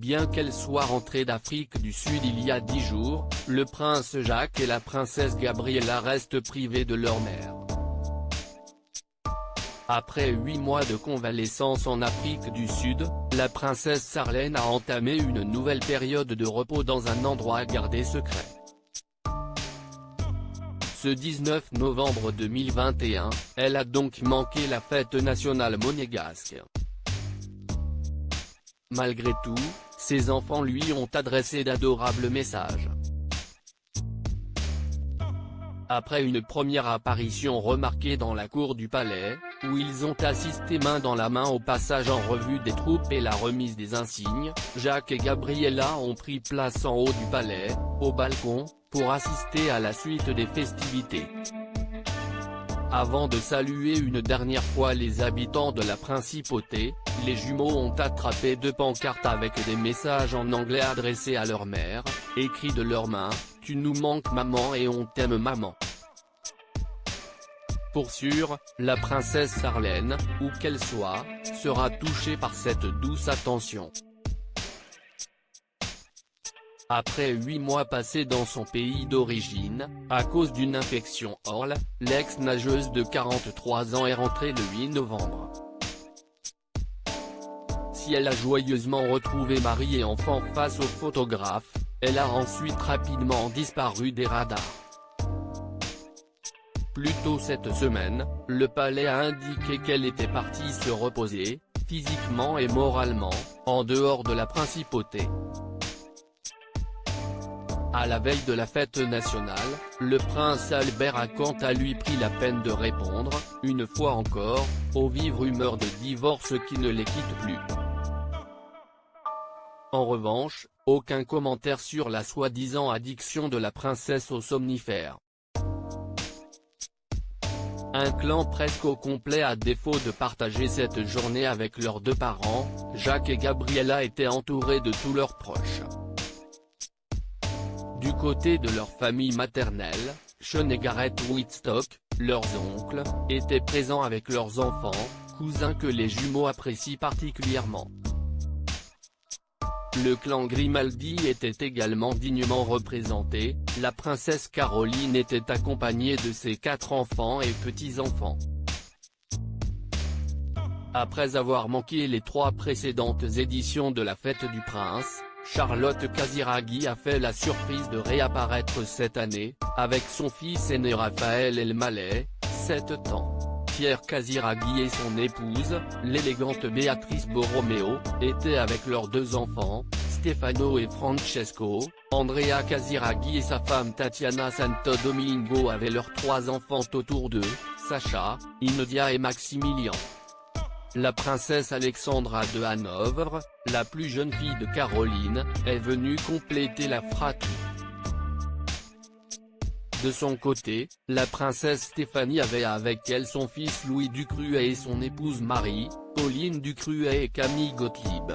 Bien qu'elle soit rentrée d'Afrique du Sud il y a 10 jours, le prince Jacques et la princesse Gabriella restent privés de leur mère. Après 8 mois de convalescence en Afrique du Sud, la princesse Sarlène a entamé une nouvelle période de repos dans un endroit gardé secret. Ce 19 novembre 2021, elle a donc manqué la fête nationale monégasque. Malgré tout, ses enfants lui ont adressé d'adorables messages. Après une première apparition remarquée dans la cour du palais, où ils ont assisté main dans la main au passage en revue des troupes et la remise des insignes, Jacques et Gabriella ont pris place en haut du palais, au balcon, pour assister à la suite des festivités. Avant de saluer une dernière fois les habitants de la principauté, les jumeaux ont attrapé 2 pancartes avec des messages en anglais adressés à leur mère, écrits de leurs mains: « Tu nous manques maman et on t'aime maman ». Pour sûr, la princesse Sarlène, où qu'elle soit, sera touchée par cette douce attention. Après 8 mois passés dans son pays d'origine, à cause d'une infection orale, l'ex-nageuse de 43 ans est rentrée le 8 novembre. Si elle a joyeusement retrouvé mari et enfant face aux photographes, elle a ensuite rapidement disparu des radars. Plus tôt cette semaine, le palais a indiqué qu'elle était partie se reposer, physiquement et moralement, en dehors de la principauté. À la veille de la fête nationale, le prince Albert a quant à lui pris la peine de répondre, une fois encore, aux vives rumeurs de divorce qui ne les quittent plus. En revanche, aucun commentaire sur la soi-disant addiction de la princesse aux somnifères. Un clan presque au complet à défaut de partager cette journée avec leurs 2 parents, Jacques et Gabriella étaient entourés de tous leurs proches. Du côté de leur famille maternelle, Sean et Gareth Whitstock, leurs oncles, étaient présents avec leurs enfants, cousins que les jumeaux apprécient particulièrement. Le clan Grimaldi était également dignement représenté, la princesse Caroline était accompagnée de ses 4 enfants et petits-enfants. Après avoir manqué les 3 précédentes éditions de la Fête du Prince, Charlotte Casiraghi a fait la surprise de réapparaître cette année, avec son fils aîné Raphaël El-Maleh, 7 ans. Pierre Casiraghi et son épouse, l'élégante Béatrice Borromeo, étaient avec leurs 2 enfants, Stefano et Francesco. Andrea Casiraghi et sa femme Tatiana Santo Domingo avaient leurs 3 enfants autour d'eux, Sacha, Inodia et Maximilian. La princesse Alexandra de Hanovre, la plus jeune fille de Caroline, est venue compléter la fratrie. De son côté, la princesse Stéphanie avait avec elle son fils Louis Ducruet et son épouse Marie, Pauline Ducruet et Camille Gottlieb.